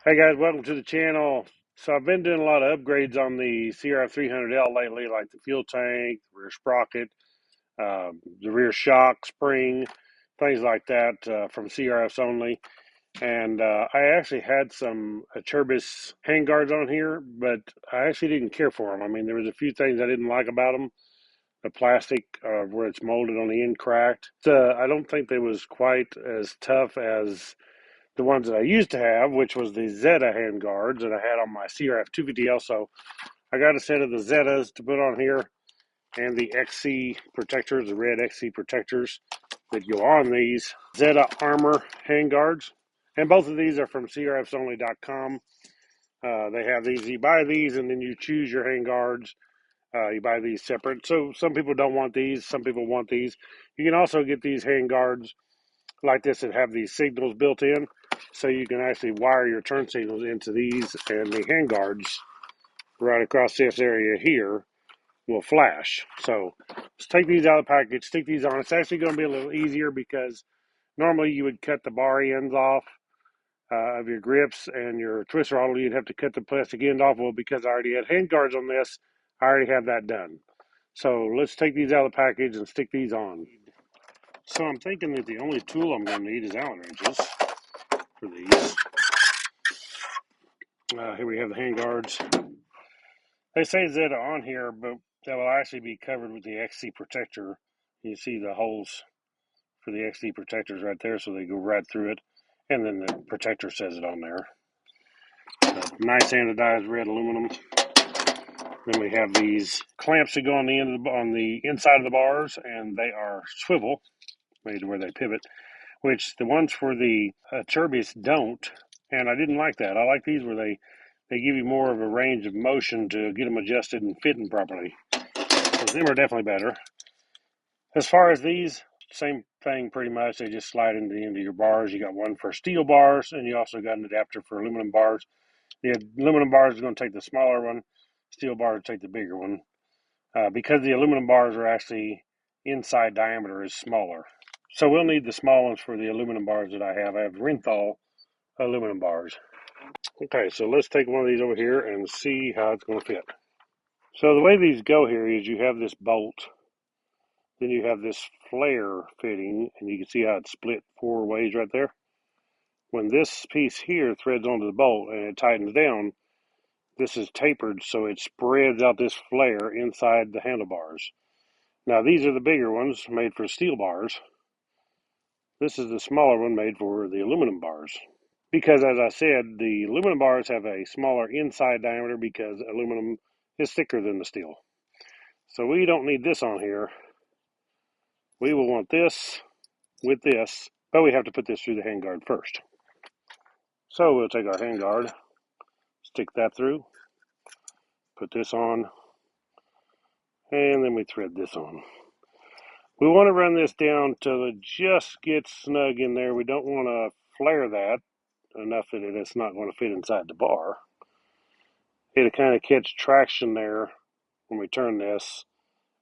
Hey guys, welcome to the channel. So I've been doing a lot of upgrades on the CRF300L lately, like the fuel tank, the rear sprocket, the rear shock spring, things like that from CRFs only. And I actually had some Acerbis handguards on here, but I actually didn't care for them. I mean, there was a few things I didn't like about them. The plastic where it's molded on the end cracked. I don't think they was quite as tough as the ones that I used to have, which was the Zeta handguards that I had on my CRF250L. So I got a set of the Zetas to put on here and the XC protectors, the red XC protectors that go on these Zeta Armor handguards. And both of these are from CRFsonly.com. They have these, you buy these and then you choose your handguards. You buy these separate. So some people don't want these, some people want these. You can also get these handguards like this that have these signals built in, so you can actually wire your turn signals into these, and the handguards right across this area here will flash. So let's take these out of the package, stick these on. It's actually going to be a little easier because normally you would cut the bar ends off of your grips and your twist throttle. You'd have to cut the plastic end off. Well, because I already had handguards on this, I already have that done. So let's take these out of the package and stick these on. So I'm thinking that the only tool I'm going to need is Allen wrenches for these. Here we have the handguards. They say Zeta on here, but that will actually be covered with the XC protector. You see the holes for the XC protectors right there, so they go right through it. And then the protector says it on there. Nice anodized red aluminum. Then we have these clamps that go on the end on the inside of the bars, and they are swivel, made to where they pivot, which the ones for the Acerbis don't. And I didn't like that. I like these where they give you more of a range of motion to get them adjusted and fitting properly. So them are definitely better. As far as these, same thing pretty much. They just slide into the end of your bars. You got one for steel bars, and you also got an adapter for aluminum bars. The aluminum bars is going to take the smaller one. Steel bars take the bigger one. Because the aluminum bars are actually inside diameter is smaller. So we'll need the small ones for the aluminum bars that I have. I have Renthal aluminum bars. Okay, so let's take one of these over here and see how it's going to fit. So the way these go here is you have this bolt, then you have this flare fitting, and you can see how it's split 4 ways right there. When this piece here threads onto the bolt and it tightens down, this is tapered so it spreads out this flare inside the handlebars. Now these are the bigger ones made for steel bars. This is the smaller one made for the aluminum bars. Because as I said, the aluminum bars have a smaller inside diameter because aluminum is thicker than the steel. So we don't need this on here. We will want this with this, but we have to put this through the handguard first. So we'll take our handguard, stick that through, put this on, and then we thread this on. We want to run this down till it just gets snug in there. We don't want to flare that enough that it's not going to fit inside the bar. It'll kind of catch traction there when we turn this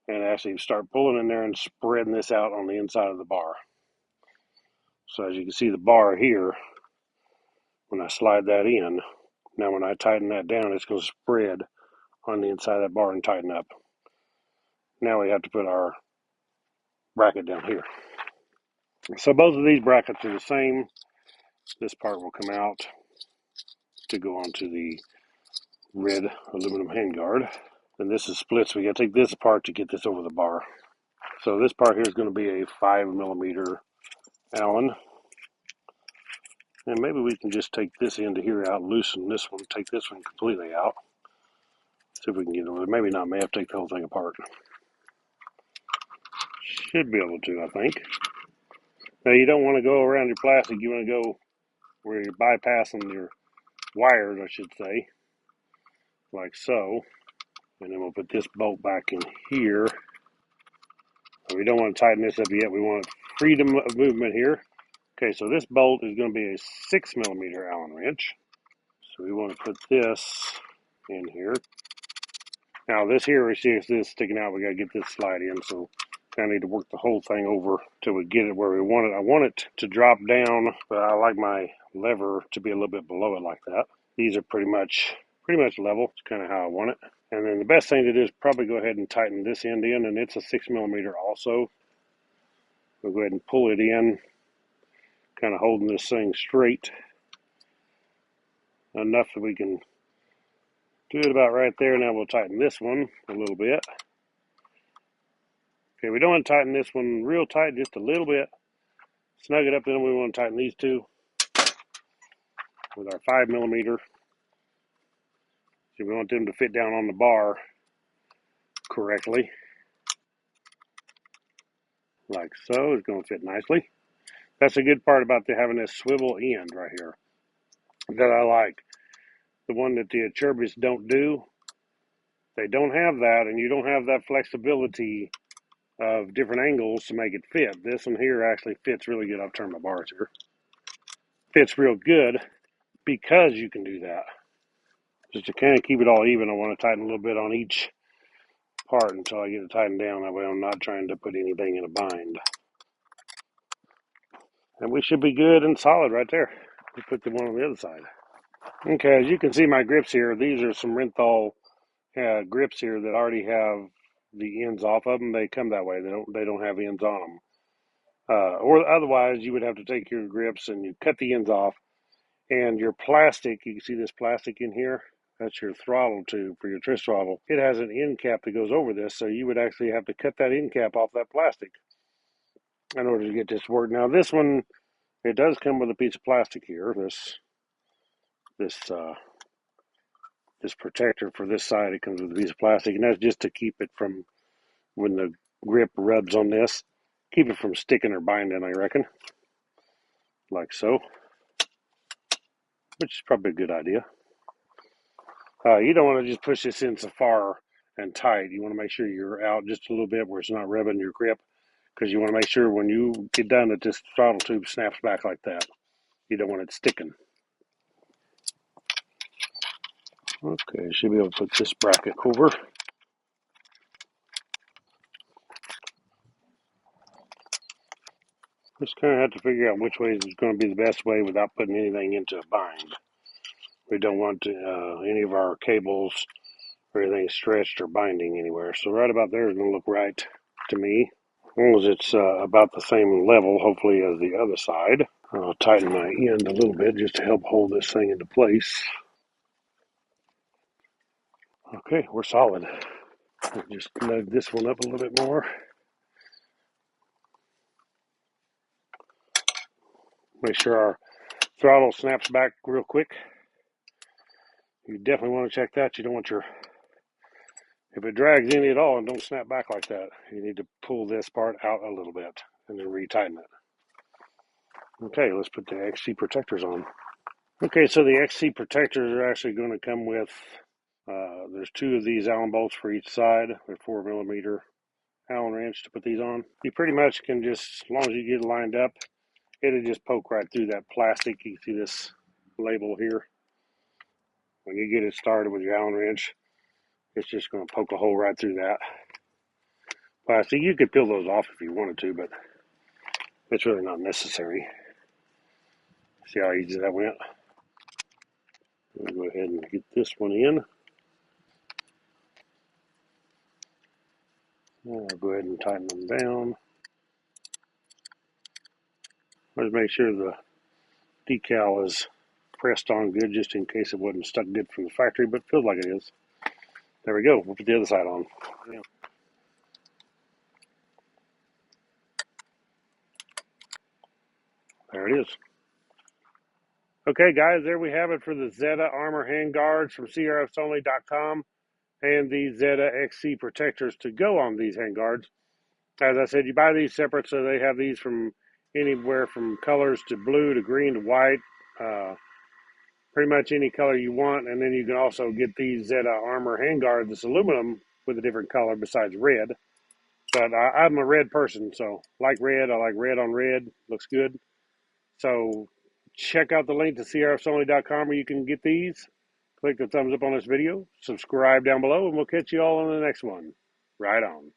and actually start pulling in there and spreading this out on the inside of the bar. So as you can see the bar here, when I slide that in, now when I tighten that down, it's going to spread on the inside of that bar and tighten up. Now we have to put our bracket down here. So both of these brackets are the same. This part will come out to go onto the red aluminum handguard. And this is split, so we got to take this apart to get this over the bar. So this part here is going to be a 5mm Allen. And maybe we can just take this end here out, loosen this one, take this one completely out. See if we can get it. Maybe not, may have to take the whole thing apart. Should be able to, I think. Now you don't want to go around your plastic, you want to go where you're bypassing your wires, I should say. Like so. And then we'll put this bolt back in here. We don't want to tighten this up yet. We want freedom of movement here. Okay, so this bolt is going to be a 6mm Allen wrench. So we want to put this in here. Now this here, we see this sticking out. We got to get this slide in. So I need to work the whole thing over till we get it where we want it. I want it to drop down, but I like my lever to be a little bit below it like that. These are pretty much level. It's kind of how I want it. And then the best thing to do is probably go ahead and tighten this end in, and it's a 6mm also. We'll go ahead and pull it in, kind of holding this thing straight enough that we can do it about right there. Now we'll tighten this one a little bit. Okay, we don't want to tighten this one real tight, just a little bit. Snug it up, then we want to tighten these two with our 5mm. So we want them to fit down on the bar correctly. Like so. It's going to fit nicely. That's a good part about having this swivel end right here that I like. The one that the Cherbis don't do. They don't have that, and you don't have that flexibility of different angles to make it fit. This one here actually fits really good. I'll turn my bars here. Fits real good because you can do that. Just to kind of keep it all even, I want to tighten a little bit on each part until I get it tightened down. That way I'm not trying to put anything in a bind. And we should be good and solid right there. We put the one on the other side. Okay, as you can see my grips here, these are some Renthal grips here that already have the ends off of them. They come that way. They don't have ends on them. Or otherwise, you would have to take your grips and you cut the ends off. And your plastic, you can see this plastic in here. That's your throttle tube for your twist throttle. It has an end cap that goes over this, so you would actually have to cut that end cap off that plastic in order to get this to work. Now this one, it does come with a piece of plastic here. This protector for this side, it comes with a piece of plastic, and that's just to keep it from, when the grip rubs on this, keep it from sticking or binding, I reckon. Like so. Which is probably a good idea. You don't want to just push this in so far and tight. You want to make sure you're out just a little bit where it's not rubbing your grip, because you want to make sure when you get done that this throttle tube snaps back like that. You don't want it sticking. Okay, should be able to put this bracket over. Just kind of have to figure out which way is going to be the best way without putting anything into a bind. We don't want any of our cables or anything stretched or binding anywhere. So right about there is going to look right to me. As long as it's about the same level, hopefully, as the other side. I'll tighten my end a little bit just to help hold this thing into place. Okay, we're solid. I'll just nudge this one up a little bit more. Make sure our throttle snaps back real quick. You definitely want to check that. You don't want if it drags any at all and don't snap back like that, you need to pull this part out a little bit and then retighten it. Okay, let's put the XC protectors on. Okay, so the XC protectors are actually going to come with, there's two of these Allen bolts for each side. They're 4mm Allen wrench to put these on. You pretty much can just, as long as you get it lined up, it'll just poke right through that plastic. You can see this label here. When you get it started with your Allen wrench, it's just going to poke a hole right through that plastic. You could peel those off if you wanted to, but it's really not necessary. See how easy that went? I'm going to go ahead and get this one in. I'll go ahead and tighten them down. Let's make sure the decal is pressed on good, just in case it wasn't stuck good from the factory, but it feels like it is. There we go. We'll put the other side on. Yeah. There it is. Okay, guys, there we have it for the Zeta Armor handguards from CRFsonly.com and the Zeta XC protectors to go on these handguards. As I said, you buy these separate, so they have these from anywhere from colors to blue to green to white, pretty much any color you want. And then you can also get these Zeta Armor handguards, this aluminum with a different color besides red. But I'm a red person, so like red. I like red on red. Looks good. So check out the link to CRFsonly.com where you can get these. Click the thumbs up on this video. Subscribe down below, and we'll catch you all on the next one. Right on.